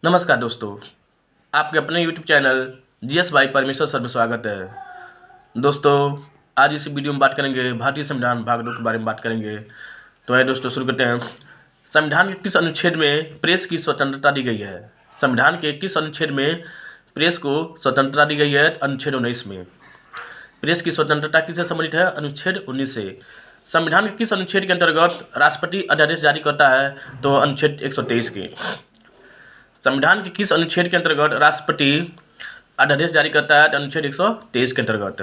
नमस्कार दोस्तों, आपके अपने YouTube चैनल जीएस बाई परमेश्वर सर में स्वागत है। दोस्तों, आज इस वीडियो में बात करेंगे भारतीय संविधान भाग 2 के बारे में बात करेंगे। तो है दोस्तों, शुरू करते हैं। संविधान के किस अनुच्छेद में प्रेस की स्वतंत्रता दी गई है? संविधान के किस अनुच्छेद में प्रेस को स्वतंत्रता दी गई है? अनुच्छेद 19 में। प्रेस की स्वतंत्रता किससे संबंधित है? अनुच्छेद 19 से। संविधान के किस अनुच्छेद के अंतर्गत राष्ट्रपति अध्यादेश जारी करता है? तो अनुच्छेद 123 के। संविधान के किस अनुच्छेद के अंतर्गत राष्ट्रपति अध्यादेश जारी करता है? अनुच्छेद 123 के अंतर्गत।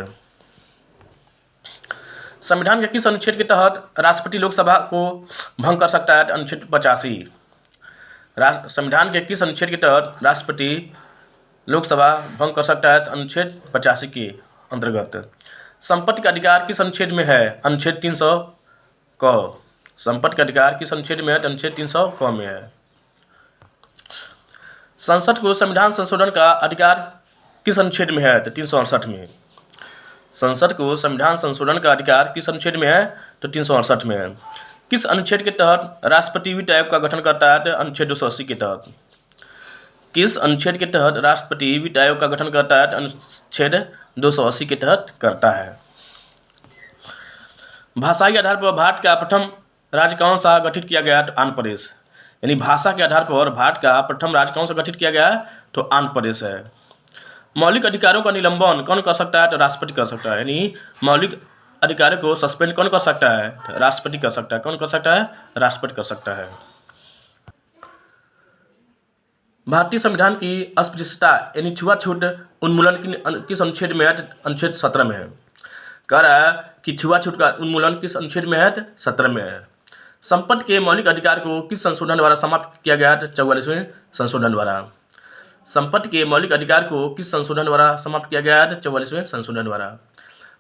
संविधान के किस अनुच्छेद के तहत राष्ट्रपति लोकसभा को भंग कर सकता है? अनुच्छेद 85। संविधान के किस अनुच्छेद के तहत राष्ट्रपति लोकसभा भंग कर सकता है? अनुच्छेद 85 के अंतर्गत। संपत्ति का अधिकार किस अनुच्छेद में है? अनुच्छेद 300 क। संपत्ति का अधिकार किस अनुच्छेद में है? अनुच्छेद 300 क में है। संसद को संविधान संशोधन का अधिकार किस अनुच्छेद में है? तो 368 में। संसद को संविधान संशोधन का अधिकार किस अनुच्छेद में है? तो 368 में है। किस अनुच्छेद के तहत राष्ट्रपति वित्त आयोग का गठन करता है? तो अनुच्छेद 280 के तहत। किस अनुच्छेद के तहत राष्ट्रपति वित्त आयोग का गठन करता है? तो अनुच्छेद 280 के तहत करता है। भाषाई आधार पर भारत का प्रथम राज्य कौन सा गठित किया गया? तो आंध्र प्रदेश। यानी भाषा के आधार पर भारत का प्रथम राज्य कौन सा गठित किया गया है? तो आंध्र प्रदेश है। मौलिक अधिकारों का निलंबन कौन कर सकता है? तो राष्ट्रपति कर सकता है। यानी मौलिक अधिकारों को सस्पेंड कौन कर सकता है? तो राष्ट्रपति कर सकता है। कौन कर सकता है? राष्ट्रपति कर सकता है। भारतीय संविधान की अस्पृश्यता यानी छुआछूत उन्मूलन किस अनुच्छेद में है? अनुच्छेद 17 में है। कह रहा है कि छुआछूत का उन्मूलन किस अनुच्छेद में है? 17 में है। संपत्ति के मौलिक अधिकार को किस संशोधन द्वारा समाप्त किया गया? 44वें संशोधन द्वारा। संपत्ति के मौलिक अधिकार को किस संशोधन द्वारा समाप्त किया गया? 44वें संशोधन द्वारा।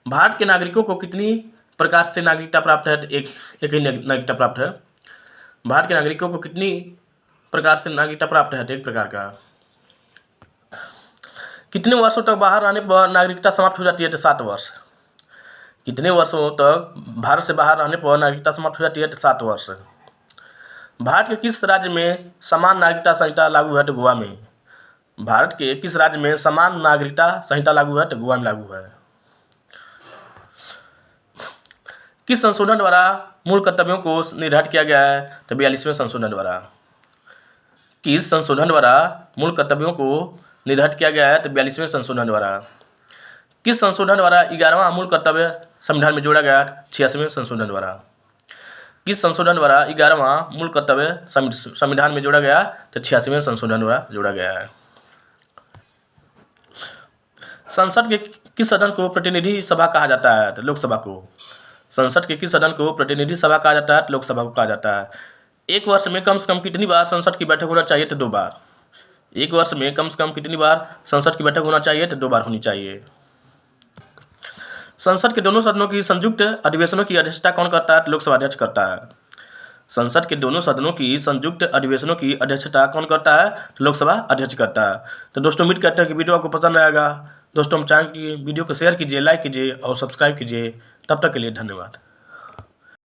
भारत के नागरिकों को कितनी प्रकार से नागरिकता प्राप्त है? एक ही नागरिकता प्राप्त है। भारत के नागरिकों को कितनी प्रकार से नागरिकता प्राप्त है? एक प्रकार का। कितने वर्षों तक बाहर रहने पर नागरिकता समाप्त हो जाती है? 7 वर्ष। कितने वर्षों तक भारत से बाहर रहने पर नागरिकता समाप्त हो जाती है? 7 वर्ष। भारत के किस राज्य में समान नागरिकता संहिता लागू है? तो गोवा में। भारत के किस राज्य में समान नागरिकता संहिता लागू है? तो गोवा में लागू है। किस संशोधन द्वारा मूल कर्तव्यों को निर्धारित किया गया है? तो 42वें संशोधन द्वारा। किस संशोधन द्वारा मूल कर्तव्यों को निर्धारित किया गया है? तो 42वें संशोधन द्वारा। किस संशोधन द्वारा 11वां मूल कर्तव्य संविधान में जोड़ा गया? 86वें संशोधन द्वारा। किस संशोधन द्वारा 11वां मूल कर्तव्य संविधान में जोड़ा गया? तो 86वें संशोधन द्वारा जोड़ा गया है। संसद के किस सदन को प्रतिनिधि सभा कहा जाता है? तो लोकसभा को। संसद के किस सदन को प्रतिनिधि सभा कहा जाता है? तो लोकसभा को कहा जाता है। एक वर्ष में कम से कम कितनी बार संसद की बैठक होना चाहिए? तो 2 बार। एक वर्ष में कम से कम कितनी बार संसद की बैठक होना चाहिए? तो 2 बार होनी चाहिए। संसद के दोनों सदनों की संयुक्त अधिवेशनों की अध्यक्षता कौन करता है? तो लोकसभा अध्यक्ष करता है। संसद के दोनों सदनों की संयुक्त अधिवेशनों की अध्यक्षता कौन करता है? तो लोकसभा अध्यक्ष करता है। तो दोस्तों, उम्मीद करते हैं कि वीडियो आपको पसंद आएगा। दोस्तों, हम चाहेंगे कि वीडियो को शेयर कीजिए, लाइक कीजिए और सब्सक्राइब कीजिए। तब तक के लिए धन्यवाद।